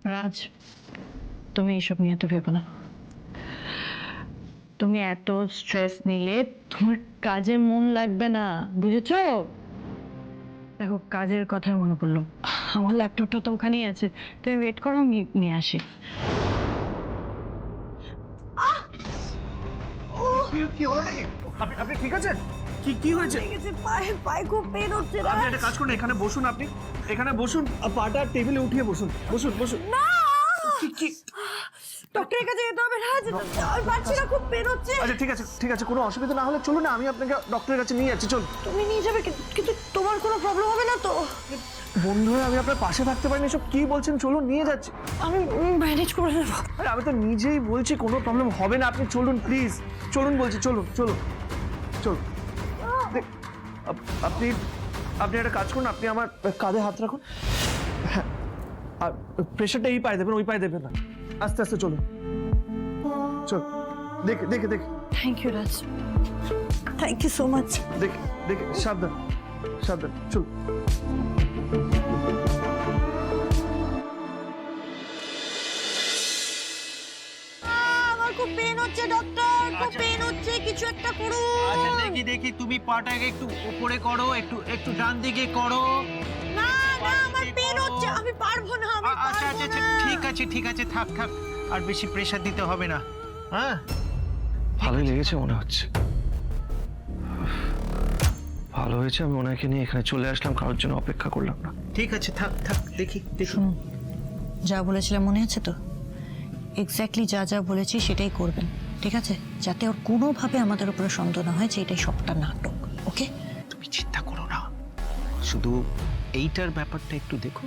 রাজ, তুমি এইসব নিয়ে তো ভেবো না। তুমি এত স্ট্রেস নিলে তোমার কাজে মন লাগবে না, বুঝেছো? দেখো, কাজের কথা মনে পড়লো, আমার ল্যাপটপটা তো ওখানেই আছে, তুমি ওয়েট করো, আমি নিয়ে আসি। কি হলো নাকি? আপনি ঠিক আছেন? কি কি হয়েছে? পায়ে পায়ে খুব পেন হচ্ছে। আপনি একটা কাজ করুন, এখানে বসুন, আপনি এখানে বসুন, পাটা টেবিলে উঠিয়ে বসুন, বসুন বসুন। কি কি? ডক্টরের কাছে যেতে হবে। রাজ, আমি পারছি না, খুব পেন হচ্ছে। আচ্ছা ঠিক আছে, কোনো অসুবিধা না হলে চলুন না, আমি আপনাকে ডক্টরের কাছে নিয়ে যাচ্ছি, চলুন। তুমি নিয়ে যাবে, কিন্তু তোমার কোনো প্রবলেম হবে না তো? বন্ধু হয়ে আমি আপনার পাশে থাকতে পারিনি, এসব কি বলছেন? চলুন, নিয়ে যাচ্ছি। আমি ম্যানেজ করে নেবো। আরে আমি তো নিজেই বলছি কোনো প্রবলেম হবে না, আপনি চলুন প্লিজ, চলুন বলছি, চলুন চলুন চলুন। আপনি আপনি একটা কাজ করুন, আপনি আমার কাঁধে হাত রাখুন, হ্যাঁ, আর প্রেশারটা এই পায়ে দেবেন, ওই পায়ে দেবেন না, আস্তে আস্তে চলুন, চল, দেখে দেখে দেখে thank you Raj, thank you so much. দেখে দেখে, সাবধান সাবধান, চল। আমার খুব পেন হচ্ছে ডক্টর, খুব পেন হচ্ছে, কিছু একটা করুন। আচ্ছা দেখি দেখি, তুমি পাটাকে একটু উপরে করো, একটু একটু ডান দিকে করো। না না, আমার পেন হচ্ছে, আমি পারবো না, আমি আচ্ছা পারবো আচ্ছা আচ্ছা, না। ঠিক আছে, থাক থাক, আর বেশি প্রেসার দিতে হবে না। হ্যাঁ, ভালোই লেগেছে মনে হচ্ছে, ভালো হয়েছে আমি ওনাকে নিয়ে এখানে চলে আসলাম, কারোর জন্য অপেক্ষা করলাম না। ঠিক আছে, থাক থাক, দেখি দেখি। শুনুন, যা বলেছিলাম মনে আছে তো? এক্স্যাক্টলি যা যা বলেছি সেটাই করবেন, ঠিক আছে? যাতে ওর কোনোভাবে আমাদের উপরে সন্দেহ না হয় যে এটাই সবটা নাটক, ওকে? তুমি চিন্তা করো না, শুধু এইটার ব্যাপারটা একটু দেখো।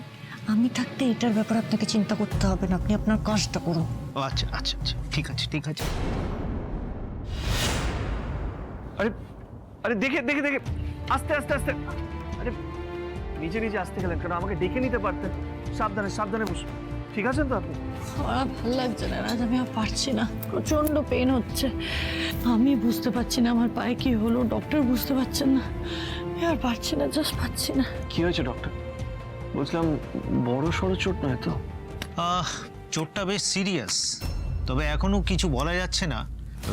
আমি থাকতে এটার ব্যাপারে আপনাকে চিন্তা করতে হবে না, আপনি আপনার কাজটা করুন। ও আচ্ছা আচ্ছা আচ্ছা, ঠিক আছে ঠিক আছে। আরে আরে দেখে দেখে দেখে, আস্তে আস্তে আস্তে, আরে নিজে নিজে আসতে গেলেন কেন? আমাকে ডেকে নিতে পারতেন। সাবধানে সাবধানে বসুন, ঠিক আছেন তো আপনি? আমার ভালো লাগছে না রাজ, আমি আর পারছি না, প্রচন্ড পেন হচ্ছে। আমি বুঝতে পারছি না আমার পায়ে কি হলো, ডক্টর বুঝতে পারছেন না, আমি আর পারছি না, জাস্ট পারছি না। কি হয়েছে ডক্টর? বলছিলাম বড় সড়ো চোট নয় তো? চোটটা বেশ সিরিয়াস, তবে এখনো কিছু বলা যাচ্ছে না।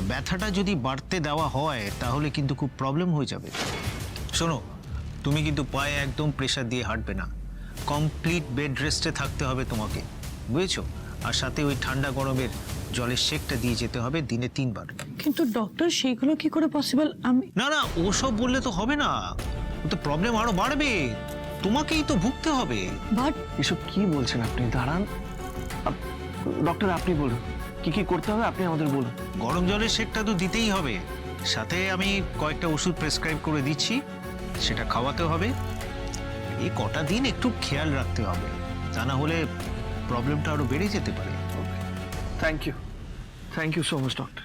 ব্যথাটা যদি বাড়তে দেওয়া হয় তাহলে কিন্তু খুব প্রবলেম হয়ে যাবে। শোনো, তুমি কিন্তু পায়ে একদম প্রেশার দিয়ে হাঁটবে না, কমপ্লিট বেড রেস্টে থাকতে হবে তোমাকে, বুঝেছো? আর সাথে ওই ঠান্ডা গরমের জলের শেকটা দিয়ে যেতে হবে দিনে 3 বার। কিন্তু ডক্টর, সেইগুলো কি করে পসিবল? আমি না না, ওসব বললে তো হবে না, ও তো প্রবলেম আরো বাড়বে, তোমাকেই তো ভুগতে হবে। বাট এসব কি বলছেন আপনি? দাঁড়ান, ডক্টর আপনি বলুন কি কি করতে হবে, আপনি আমাদের বলুন। গরম জলের শেকটা তো দিতেই হবে, সাথে আমি কয়েকটা ওষুধ প্রেসক্রাইব করে দিচ্ছি, সেটা খাওয়াতে হবে। এই কটা দিন একটু খেয়াল রাখতে হবে, তা না হলে প্রবলেমটা আরো বেড়ে যেতে পারে। Thank you so much doctor.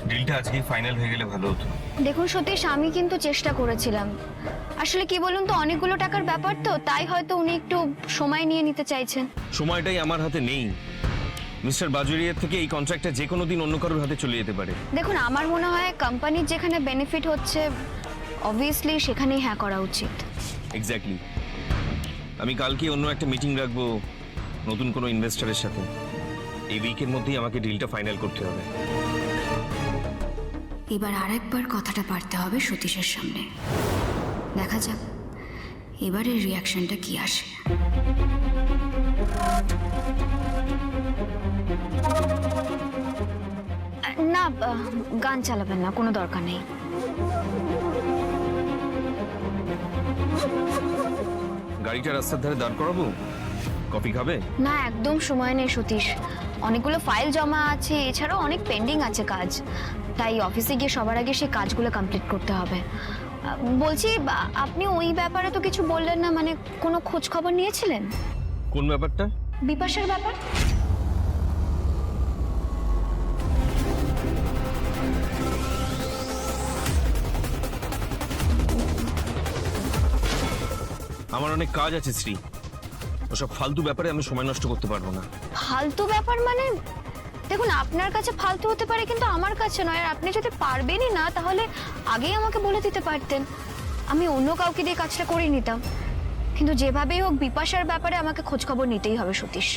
ডিলটা আজকেই ফাইনাল হয়ে গেলে ভালো হতো। দেখুন সতীশ, আমি কিন্তু চেষ্টা করেছিলাম। আসলে কি বলুন তো, অনেকগুলো টাকার ব্যাপার তো, তাই হয়তো উনি একটু সময় নিয়ে নিতে চাইছেন। সময়টাই আমার হাতে নেই। মিস্টার বাজুরিয়ার থেকে এই কন্ট্রাক্টটা যে কোনো দিন অন্য কারোর হাতে চলে যেতে পারে। দেখুন, আমার মনে হয় কোম্পানির যেখানে বেনিফিট হচ্ছে, অবভিয়াসলি সেখানেই হ্যাঁ করা উচিত। এক্স্যাক্টলি। আমি কালকে অন্য একটা মিটিং রাখবো নতুন কোনো ইনভেস্টরের সাথে। এই উইকের মধ্যেই আমাকে ডিলটা ফাইনাল করতে হবে। এবার আরেকবার কথাটা পারতে হবে সতীশের সামনে, দেখা যাক এবারের রিয়াকশনটা কি আসে। না, গান চালাবেন না, কোনো দরকার নেই। গাড়িটা রাস্তার ধারে দাঁড় করাবো? কফি খাবে? না, একদম সময় নেই সতীশ, অনেকগুলো ফাইল জমা আছে, এছাড়াও অনেক পেন্ডিং আছে কাজ, তাই অফিসে গিয়ে সবার আগে সেই কাজগুলো কমপ্লিট করতে হবে। বলছি, আপনি ওই ব্যাপারে তো কিছু বললেন না, মানে কোনো খোঁজ খবর নিয়েছিলেন? কোন ব্যাপারটা? বিপাশার ব্যাপার। আমার অনেক কাজ আছে শ্রী, ওসব ফালতু ব্যাপারে আমি সময় নষ্ট করতে পারবো না। ফালতু ব্যাপার মানে? দেখুন, আপনার কাছে ফালতু হতে পারে কিন্তু আমার কাছে নয়। আর আপনি যদি পারবেনই না তাহলে আগেই আমাকে বলে দিতে পারতেন, আমি অন্য কাউকে দিয়ে কাজটা করে নিতাম। কিন্তু যেভাবেই হোক বিপাশার ব্যাপারে আমাকে খোঁজ খবর নিতেই হবে সতীশ।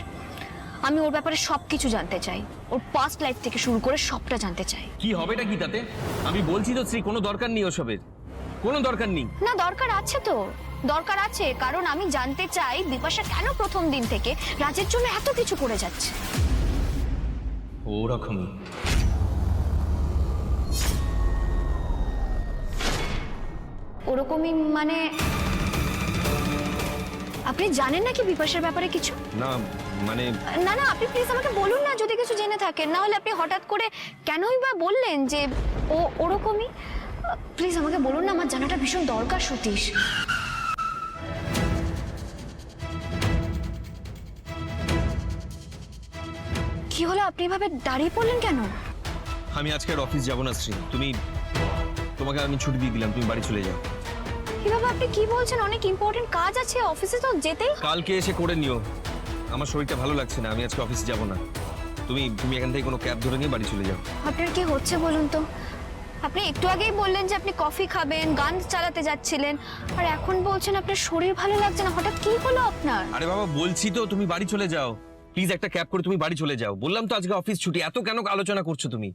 আমি ওর ব্যাপারে সবকিছু জানতে চাই, ওর পাস্ট লাইফ থেকে শুরু করে সবটা জানতে চাই। কি হবেটা কি তাতে? আমি বলছি তো শ্রী, কোনো দরকার নেই ওসবের, কোনো দরকার নেই। না, দরকার আছে তো, দরকার আছে। কারণ আমি জানতে চাই বিপাশা কেন প্রথম দিন থেকে রাজের জন্য এত কিছু করে যাচ্ছে। ওরকমই। ওরকমই মানে? আপনি জানেন নাকি বিপাশার ব্যাপারে কিছু? না মানে না না, আপনি প্লিজ আমাকে বলুন না যদি কিছু জেনে থাকেন। না হলে আপনি হঠাৎ করে কেনই বা বললেন যে ও ওরকমই? প্লিজ আমাকে বলুন না, আমার জানাটা ভীষণ দরকার সতীশ। কি হলো, আপনি এভাবে দাঁড়িয়ে পড়লেন কেন? আমি আজকে আর অফিস যাব না শ্রী, তোমাকে আমি ছুটি দিয়ে দিলাম, তুমি বাড়ি চলে যাও। কিভাবে আপনি কি বলছেন? অনেক ইম্পর্টেন্ট কাজ আছে, অফিসে তো যেতেই। কালকে এসে করে নিও, আমার শরীরটা ভালো লাগছে না, আমি আজকে অফিসে যাব না। তুমি এখান থেকে কোনো ক্যাব ধরে নিয়ে বাড়ি চলে যাও। আপনার কি হচ্ছে বলুন তো? আপনি একটু আগেই বললেন যে আপনি কফি খাবেন, গান চালাতে যাচ্ছিলেন, আর এখন বলছেন আপনার শরীর ভালো লাগছে না। হঠাৎ কি হলো আপনার? আরে বাবা, বলছি তো তুমি বাড়ি চলে যাও, প্লিজ একটা ক্যাব করে তুমি বাড়ি চলে যাও। বললাম তো আজকে অফিস ছুটি, এত কেন আলোচনা করছো তুমি?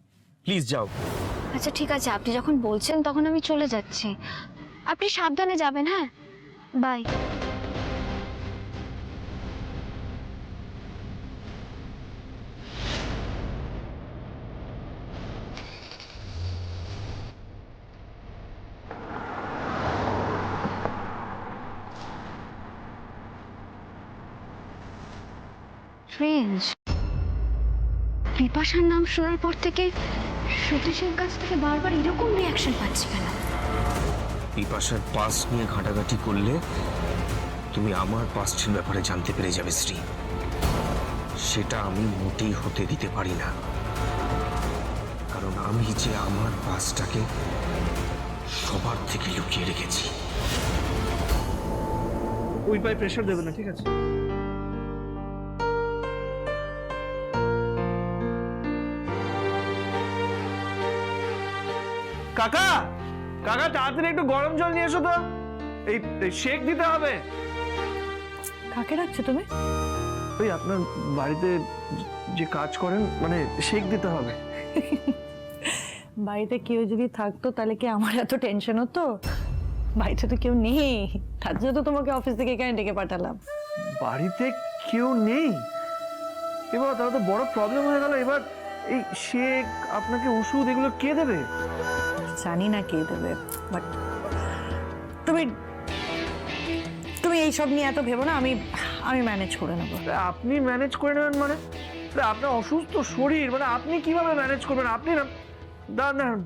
প্লিজ যাও। আচ্ছা ঠিক আছে, আপনি যখন বলছেন তখন আমি চলে যাচ্ছি। আপনি সাবধানে যাবেন, হ্যাঁ? বাই। স্ট্রেঞ্জ, বিপাশার নাম শোনার পর থেকে সতীশের কাছ থেকে বারবার এরকম রিয়াকশন পাচ্ছি কেন? বিপাশার পাস্ট নিয়ে ঘাটাঘাটি করলে তুমি আমার পাস্টের ব্যাপারে জানতে পেরে যাবে শ্রী। সেটা আমি মোটেই হতে দিতে পারি না, কারণ আমি যে আমার পাস্টটাকে সবার থেকে লুকিয়ে রেখেছি। ওই পায়ে প্রেশার দেবে না, ঠিক আছে? কাকা, কাকা তাড়াতাড়ি একটু গরম জল নিয়ে এসো তো, এই শেক দিতে হবে। কাকে রাখছো তুমি? ওই আপনার বাড়িতে যে কাজ করেন, মানে শেক দিতে হবে। বাড়িতে কেউ যদি থাকতো তাহলে কি আমার এত টেনশন হতো? বাড়িতে তো কেউ নেই, তার জন্য তো তোমাকে অফিস থেকে এখানে ডেকে পাঠালাম। বাড়িতে কেউ নেই? এবার তাহলে তো বড় প্রবলেম হয়ে গেল। এবার এই শেক, আপনাকে ওষুধ, এগুলো কে দেবে? জানি না কে দেবে, বাট তুমি তুমি এইসব নিয়ে এত ভেবো না, আমি ম্যানেজ করে নেবো। আপনি ম্যানেজ করে নেবেন মানে? আপনার অসুস্থ শরীর, মানে আপনি কিভাবে ম্যানেজ করবেন? আপনি না, দাঁড়ান,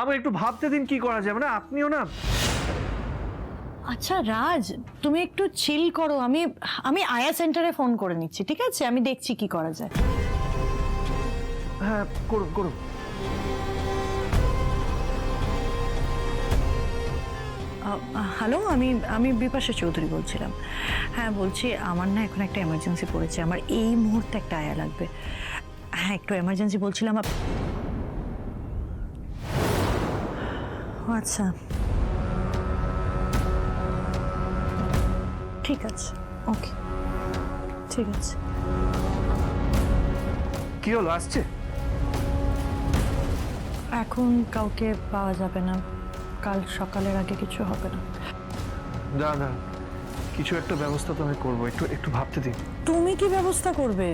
আমি একটু ভাবতে দিন কি করা যায়। মানে আপনিও না। আচ্ছা রাজ, তুমি একটু চিল করো। আমি আয়া সেন্টারে ফোন করে নিচ্ছি, ঠিক আছে? আমি দেখছি কি করা যায়। হ্যাঁ, করুন করুন। হ্যালো, আমি বিপাশা চৌধুরী বলছিলাম। হ্যাঁ বলছি, আমার না এখন একটা এমার্জেন্সি পড়েছে, আমার এই মুহূর্তে একটা আয়া লাগবে। হ্যাঁ একটু এমার্জেন্সি বলছিলাম। আচ্ছা ঠিক আছে, ওকে ঠিক আছে। কি হলো, আসছে? এখন কাউকে পাওয়া যাবে না, কাল সকালের আগে কিছু হবে না। না, কিছু একটা ব্যবস্থা তো আমি করবো, একটু ভাবতে দিন। তুমি কি ব্যবস্থা করবে?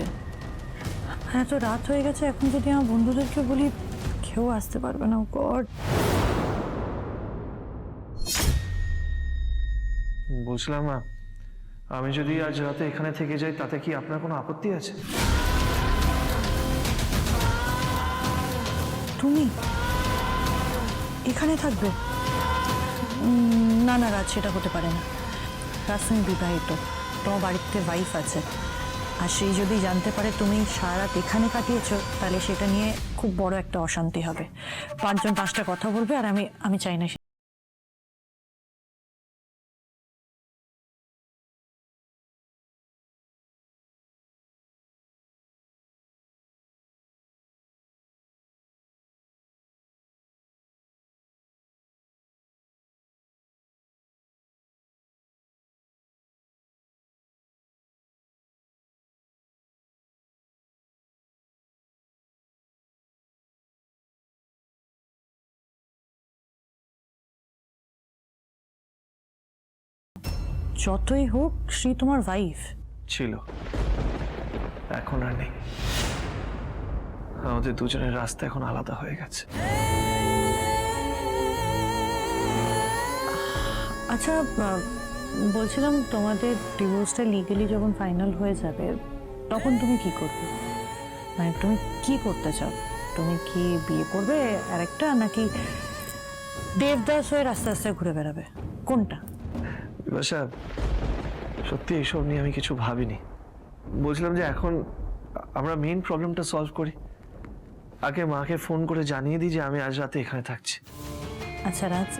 হ্যাঁ তো রাত হয়ে গেছে, এখন যদি আমার বন্ধুদেরকে বলি কেউ আসতে পারবে না। গড, বলছিলাম না, আমি যদি আজ রাতে এখানে থেকে যাই তাতে কি আপনার কোনো আপত্তি আছে? তুমি এখানে থাকবে? না না রাজ, সেটা হতে পারে না। রাজ তুমি বিবাহিত, তোমার বাড়িতে ওয়াইফ আছে, আর সেই যদি জানতে পারে তুমি সারা রাত এখানে কাটিয়েছো তাহলে সেটা নিয়ে খুব বড় একটা অশান্তি হবে। 5 জন 5টা কথা বলবে, আর আমি চাই না যতই হোক শ্রী তোমার ওয়াইফ। ছিল, এখন আর নেই। আমাদের দুজনের রাস্তা এখন আলাদা হয়ে গেছে। আচ্ছা, বলছিলাম তোমাদের ডিভোর্সটা লিগালি যখন ফাইনাল হয়ে যাবে তখন তুমি কি করবে? মানে তুমি কি করতে চাও? তুমি কি বিয়ে করবে আরেকটা, নাকি দেবদাস হয়ে আস্তে আস্তে ঘুরে বেড়াবে? কোনটা? বিপাশা, সত্যি এইসব নিয়ে আমি কিছু ভাবিনি। বলছিলাম যে এখন আমরা মেইন প্রবলেমটা সলভ করি। আগে মাকে ফোন করে জানিয়ে দিই যে আমি আজ রাতে এখানে থাকছি। আচ্ছা রাজ,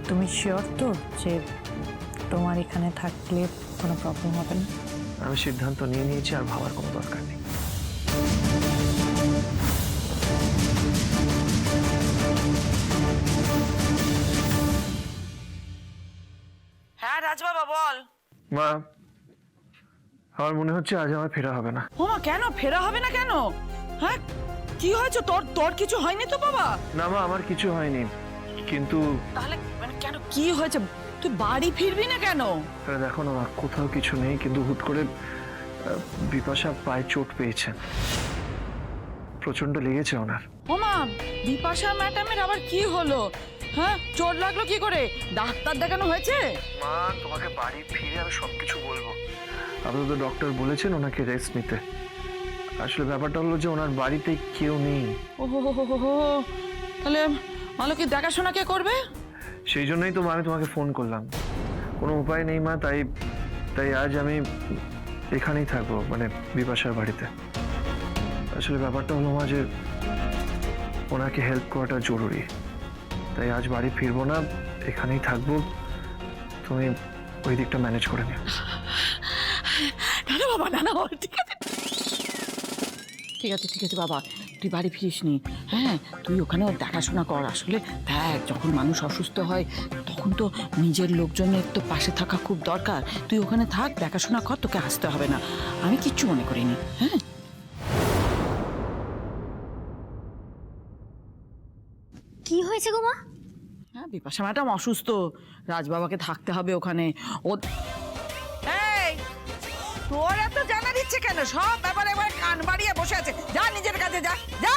তুমি শিওর তো যে তোমার এখানে থাকলে কোনো প্রবলেম হবে না? আমি সিদ্ধান্ত নিয়ে নিয়েছি, আর ভাবার কোনো দরকার নেই। হ্যাঁ রাজবাবা বল। মা, আমার মনে হচ্ছে আজ আমার ফেরা হবে না। ওমা, কেন ফেরা হবে না কেন? হ্যাঁ, কি হয়েছে তোর? তোর কিছু হয়নি তো বাবা? না মা, আমার কিছু হয়নি, কিন্তু তাহলে মানে কেন, কি হয়েছে? তুই বাড়ি ফিরবি না কেন? আরে দেখো না মা, কোথাও কিছু নেই, কিন্তু হুট করে বিপাশা পায়ে চোট পেয়েছেন, প্রচন্ড লেগেছে ওনার। ওমা, বিপাশা ম্যাডামের আবার কি হলো? হ্যাঁ, চোট লাগলো কি করে? ডাক্তার দেখানো হয়েছে? মা, তোমাকে বাড়ি ফিরে আমি সবকিছু বলবো। আপাতত ডক্টর বলেছেন ওনাকে রেস্ট নিতে। আসলে ব্যাপারটা হলো যে ওনার বাড়িতে কেউ নেই। ওহো হো হো হো, তাহলে মালকী দেখাশোনা কে করবে? সেই জন্যই তো মা আমি তোমাকে ফোন করলাম। কোনো উপায় নেই মা, তাই তাই আজ আমি এখানেই থাকবো, মানে বিপাশার বাড়িতে। আসলে ব্যাপারটা হলো মা যে ওনাকে হেল্প করাটা জরুরি, তাই আজ বাড়ি ফিরবো না, এখানেই থাকবো। তুমি ওই দিকটা ম্যানেজ করে নিও। না না বাবা, না না, ঠিক আছে ঠিক আছে ঠিক আছে বাবা, তুই বাড়ি ফিরিস নি। হ্যাঁ, তুই ওখানে ওর দেখাশোনা কর। আসলে দেখ, যখন মানুষ অসুস্থ হয় তখন তো নিজের লোকজনের তো পাশে থাকা খুব দরকার। তুই ওখানে থাক, দেখাশোনা কর, তোকে আসতে হবে না। আমি কিচ্ছু মনে করিনি। হ্যাঁ, কি হয়েছে গো মা? হ্যাঁ, বিপাশা ম্যাডাম অসুস্থ, রাজবাবাকে থাকতে হবে ওখানে। ও এই, তোর এত জানা দিচ্ছে কেন? সব ব্যাপারে এবার কান বাড়িয়ে বসে আছে। যা নিজের কাজে যা, যা।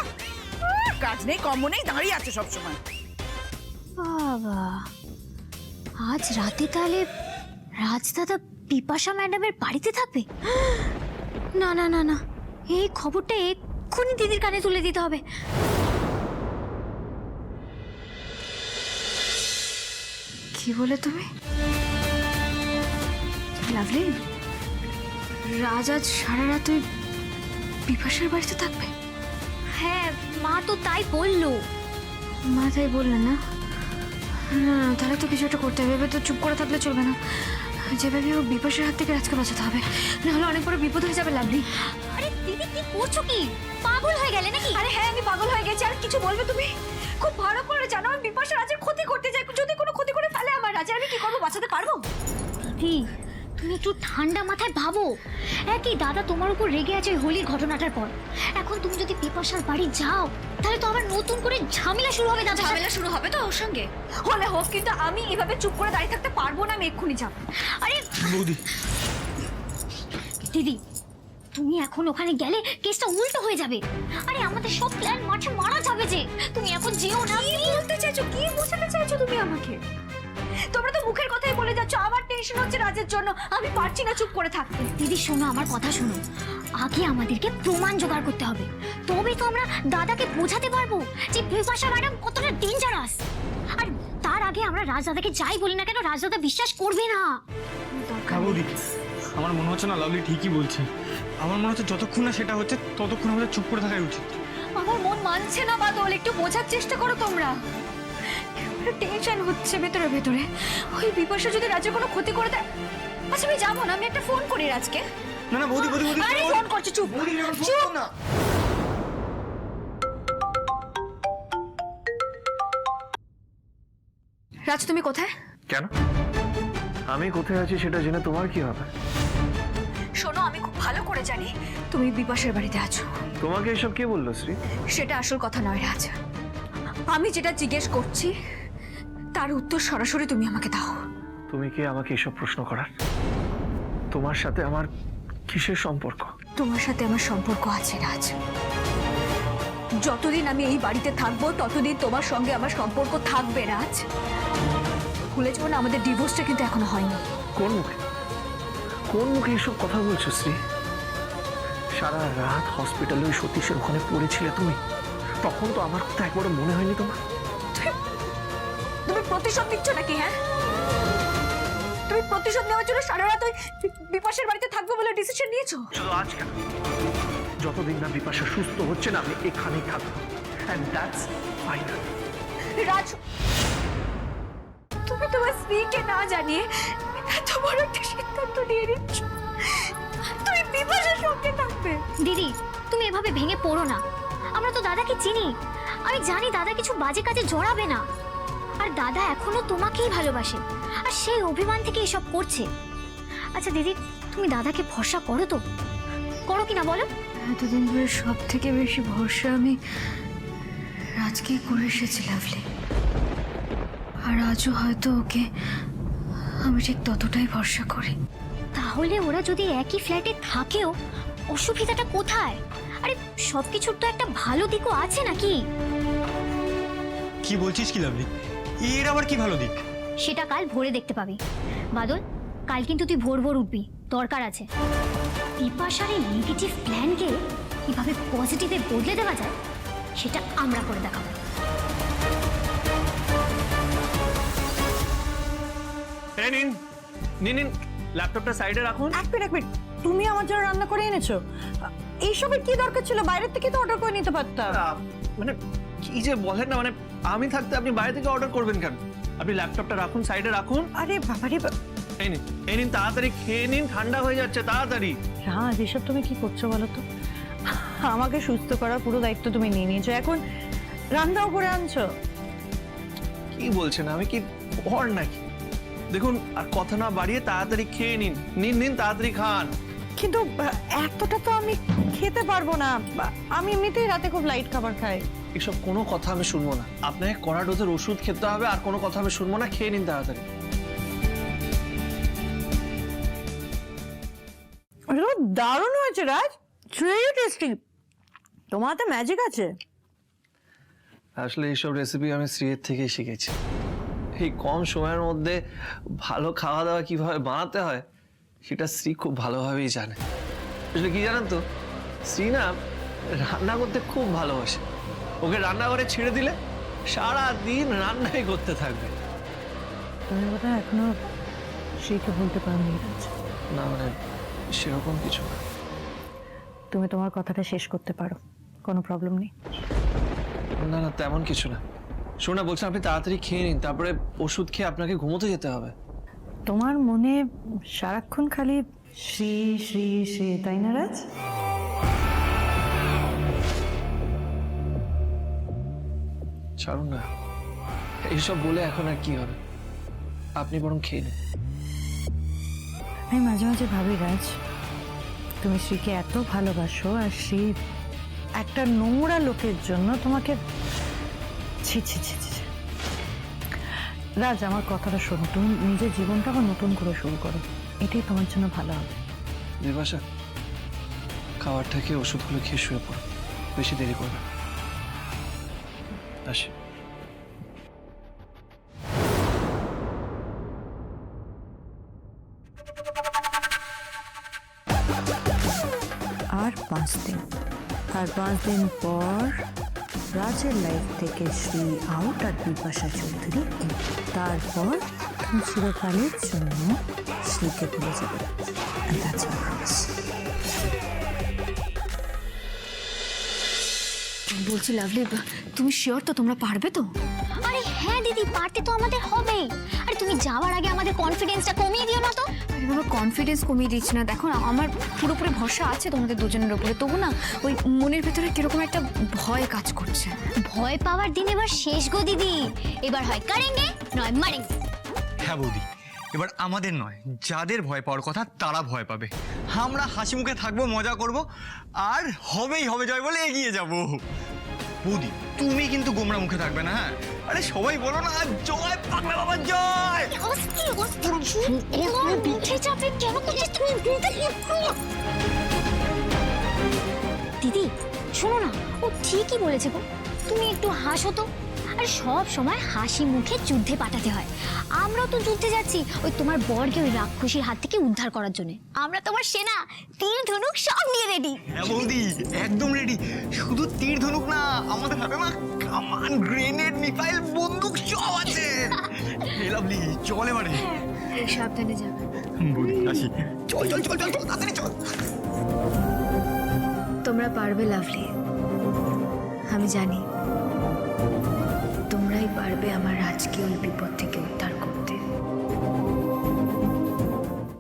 কাজ নেই, কম্ম নেই, দাঁড়িয়ে আছে সবসময়। বাবা, আজ রাতে তাহলে রাজদাদা বিপাশা ম্যাডামের বাড়িতে থাকবে? না না না না, এই খবরটা এক্ষুনি দিদির কানে তুলে দিতে হবে। কি বলে তুমি? লাভলি, রাজ আজ সারা রাত ওই বিপাশার বাড়িতে থাকবে? হ্যাঁ, মা তো তাই বললো। মা তাই বললেন না? না না, তাহলে তো কিছু একটা করতে হবে। এবার তো চুপ করে থাকলে চলবে না। যেভাবে ও বিপাশার হাত থেকে রাজকে বাঁচাতে হবে, নাহলে অনেক বড় বিপদ হয়ে যাবে। লাভলি, আরে দিদি কি করছো? কি পাগল হয়ে গেলে নাকি? আরে হ্যাঁ, আমি পাগল হয়ে গেছি। আর কিছু বলবে তুমি? খুব ভালো করে জানো আমি বিপাশা রাজের ক্ষতি করতে যাই। যদি কোনো ক্ষতি করে ফেলে আমার রাজের, আমি কি করবো? বাঁচাতে পারবো? দিদি, তুমি একটু ঠান্ডা মাথায় ভাবো। একই দাদা তোমার উপর রেগে আছে হোলির ঘটনাটার পর। এখন তুমি যদি বিপাশার বাড়ি যাও তাহলে তো আবার নতুন করে ঝামেলা শুরু হবে। দাদা, ঝামেলা শুরু হবে তো ওর সঙ্গে? হলে হোক, কিন্তু আমি এভাবে চুপ করে দাঁড়িয়ে থাকতে পারবো না। আমি এক্ষুনি যাবো। আরে দিদি, তুমি এখন ওখানে গেলে কেসটা উল্টো হয়ে যাবে। আরে আমাদের সব প্ল্যান মাঠে মারা যাবে যে। তুমি এখন যেও না। কি বলতে চাইছো? কি বোঝাতে চাইছো তুমি আমাকে? তোমরা তো মুখের কথাই বলে যাচ্ছ। আমার টেনশন হচ্ছে রাজের জন্য। আমি পারছি না চুপ করে থাকতে। দিদি শোনো, আমার কথা শোনো। আগে আমাদেরকে প্রমাণ জোগাড় করতে হবে, তবেই তো আমরা দাদাকে বোঝাতে পারবো যে বিপাশা ম্যাডাম কতটা ডেঞ্জারাস। আর তার আগে আমরা রাজদাদাকে যাই বলি না কেন, রাজদাদা বিশ্বাস করবে না। বৌদি, আমার মনে হচ্ছে না লাভলি ঠিকই বলছে। আমার মনে হচ্ছে যতক্ষণ না সেটা হচ্ছে ততক্ষণ আমাদের চুপ করে থাকাই উচিত। আমার মন মানছে না বাদল, একটু বোঝার চেষ্টা করো তোমরা। টেনশন হচ্ছে ভেতরে ভেতরে। ওই বিপাশা যদি রাজের কোনো ক্ষতি করে দেয়। আচ্ছা আমি যাবো না, আমি একটা ফোন করি রাজকে। না না বৌদি, বৌদি বৌদি, আরে ফোন করছি, চুপ চুপ না। রাজ, তুমি কোথায়? কেন? আমি কোথায় আছি সেটা জেনে তোমার কি হবে? শোনো, আমি খুব ভালো করে জানি তুমি বিপাশার বাড়িতে আছো। তোমাকে এসব কে বললো শ্রী? সেটা আসল কথা নয় রাজ। আমি যেটা জিজ্ঞেস করছি তার উত্তর সরাসরি তুমি আমাকে দাও। তুমি কি আমাকে এসব প্রশ্ন করার? তোমার সাথে আমার কিসের সম্পর্ক? তোমার সাথে আমার সম্পর্ক আছে রাজ। যতদিন আমি এই বাড়িতে থাকবো ততদিন তোমার সঙ্গে আমার সম্পর্ক থাকবে রাজ। ভুলে যাও না, আমাদের ডিভোর্সটা কিন্তু এখনো হয়নি। কোন মুখে এসব কথা বলছো শ্রী? সারা রাত হসপিটালে ওই সতীশের ওখানে পড়েছিলে তুমি, তখন তো আমার কথা একবারও মনে হয়নি তোমার? তুমি প্রতিশোধ নিচ্ছ নাকি? হ্যাঁ, তুমি প্রতিশোধ নেওয়ার জন্য সারা রাত ওই বিপাশের বাড়িতে থাকবো বলে ডিসিশন নিয়েছো? শুধু আজ কেন, যতদিন না বিপাশা সুস্থ হচ্ছে না আমি এখানেই থাকবো। And that's final. রাজ, তুমি তোমার স্ত্রীকে না জানিয়ে এত বড় একটা সিদ্ধান্ত নিয়ে নিচ্ছ। তুমি বিপাশার সঙ্গে থাকবে। দিদি, তুমি এভাবে ভেঙে পড়ো না। আমরা তো দাদাকে চিনি, আমি জানি দাদা কিছু বাজে কাজে জড়াবে না। আর দাদা এখনো তোমাকেই ভালোবাসে, আর সেই অভিমান থেকে এসব করছে। আচ্ছা দিদি, তুমি দাদাকে ভরসা করো তো? করো কিনা বলো? এতদিন ধরে সব থেকে বেশি ভরসা আমি রাজকেই করে এসেছি লাভলি। আর আজও হয়তো ওকে আমি ঠিক ততটাই ভরসা করি। তাহলে ওরা যদি একই ফ্ল্যাটে থাকেও অসুবিধাটা কোথায়? আরে সবকিছুর তো একটা ভালো দিকও আছে নাকি? কি বলছিস কি লাভলি? এর আবার কি ভালো দিক? সেটা কাল ভোরে দেখতে পাবি। বাদল, কাল কিন্তু তুই ভোর ভোর উঠবি, দরকার আছে। বিপাশার এই নেগেটিভ প্ল্যানকে কিভাবে পজিটিভে বদলে দেওয়া যায় সেটা আমরা করে দেখাবো। নিন ল্যাপটপটা সাইডে রাখুন। এক মিনিট, তুমি আমার জন্য রান্না করে এনেছো? এইসবের কি দরকার ছিল? বাইরের থেকে তো অর্ডার করে নিতে পারতাম। মানে কি যে বলেন না, মানে আমি থাকতে আপনি বাইরে থেকে অর্ডার করবেন কেন? আপনি ল্যাপটপটা রাখুন, সাইডে রাখুন। আরে বাবারে, এই নিন তাড়াতাড়ি খেয়ে নিন, ঠান্ডা হয়ে যাচ্ছে তাড়াতাড়ি। রাজ, এসব তুমি কি করছো বলো তো? আমাকে সুস্থ করার পুরো দায়িত্ব তুমি নিয়ে নিয়েছো, এখন রান্নাও করে আনছো। কি বলছেন, আমি কি পর নাকি? দেখুন, আর কথা না বাড়িয়ে তাড়াতাড়ি খেয়ে নিন। নিন তাড়াতাড়ি খান। কিন্তু এতটা তো আমি খেতে পারবো না, আমি এমনিতেই রাতে খুব লাইট খাবার খাই। এসব কোনো কথা আমি শুনবো না। আপনাকে কড়া ডোজের ওষুধ খেতে হবে, আর কোনো কথা আমি শুনবো না। খেয়ে নিন তাড়াতাড়ি। দারুণ হয়েছে রাজ, ভেরি টেস্টি। তোমার হাতে ম্যাজিক আছে। আসলে এইসব রেসিপি আমি শ্রীয়ের থেকেই শিখেছি। এই কম সময়ের মধ্যে ভালো খাওয়া দাওয়া কিভাবে বানাতে হয় সেটা শ্রী খুব ভালোভাবেই জানে। আসলে কি জানেন তো, শ্রী না রান্না করতে খুব ভালোবাসে। ওকে রান্নাঘরে ছেড়ে দিলে সারা দিন রান্নাই করতে থাকবে। তুমি বোধহয় এখনো শ্রীকে বলতে পারোনি রাজ। না মানে সেরকম কিছু না। তুমি তোমার কথাটা শেষ করতে পারো, কোনো প্রবলেম নেই। না তেমন কিছু না। শোনা, বলছেন আপনি তাড়াতাড়ি খেয়ে নিন, তারপরে ওষুধ খেয়ে আপনাকে ঘুমোতে যেতে হবে। তোমার মনে সারাক্ষণ খালি শ্রী শ্রী শ্রী, তাই না রাজ? ছাড়ুন না, এইসব বলে এখন আর কি হবে। আপনি বরং খেয়ে নিন। আমি মাঝে মাঝে ভাবি রাজ, তুমি শ্রীকে এত ভালোবাসো, আর শ্রী একটা নোংরা লোকের জন্য তোমাকে ছি ছি ছি ছি। রাজ, আমার কথাটা শোনো, তুমি নিজের জীবনটা আবার নতুন করে শুরু করো, এটাই তোমার জন্য ভালো হবে। বিপাশা, খাবারটা খেয়ে ওষুধগুলো খেয়ে শুয়ে পড়ো, বেশি দেরি করবে। আসি। আর 5 দিন, আর 5 দিন পর রাজের লাইফ থেকে শ্রী আউট, আর বিপাশা চৌধুরী in। তারপর তুমি চিরকালের জন্য শ্রীকে ভুলে যাবে। And that's my promise. বলছি লাভলি, তুমি শিওর তো তোমরা পারবে তো? আরে হ্যাঁ দিদি, পারতে তো আমাদের হবেই। আরে তুমি যাওয়ার আগে আমাদের কনফিডেন্সটা কমিয়ে দিও না তো। আরে বাবা, কনফিডেন্স কমিয়ে দিচ্ছি না, দেখো না আমার পুরোপুরি ভরসা আছে তোমাদের দুজনের উপরে। তবু না ওই মনের ভেতরে কিরকম একটা ভয় কাজ করছে। ভয় পাওয়ার দিন এবার শেষ গো দিদি, এবার হয় করেঙ্গে নয় মারেঙ্গে। হ্যাঁ বৌদি, এবার আমাদের নয়, যাদের ভয় পাওয়ার কথা তারা ভয় পাবে। আমরা হাসি মুখে থাকবো, মজা করব, আর হবেই হবে জয় বলে এগিয়ে যাব। বৌদি, তুমি কিন্তু গোমরা মুখে থাকবে না। হ্যাঁ, আরে সবাই বলো না জয় পাগলা বাবা জয়। অস্থির অস্থির দিদি শোনো না, ও ঠিকই বলেছে গো, তুমি একটু হাসো তো। আর সব সময় হাসি মুখে যুদ্ধে পাঠাতে হয়। আমরাও তো যুদ্ধে যাচ্ছি ওই তোমার বরকে ওই রাক্ষসীর হাত থেকে উদ্ধার করার জন্য। আমরা তোমার সেনা, তীর ধনুক সব নিয়ে রেডি। হ্যাঁ বৌদি, একদম রেডি। শুধু তীর ধনুক না, আমাদের হাতে না কামান, গ্রেনেড, মিসাইল, বন্দুক সব আছে। লাভলি, চল এবারে। সাবধানে যাবে। বৌদি আসি। চল চল চল চল, তাড়াতাড়ি চল। তোমরা পারবে লাভলি, আমি জানি তোমরাই পারবে আমার রাজকে ওই বিপদ থেকে উদ্ধার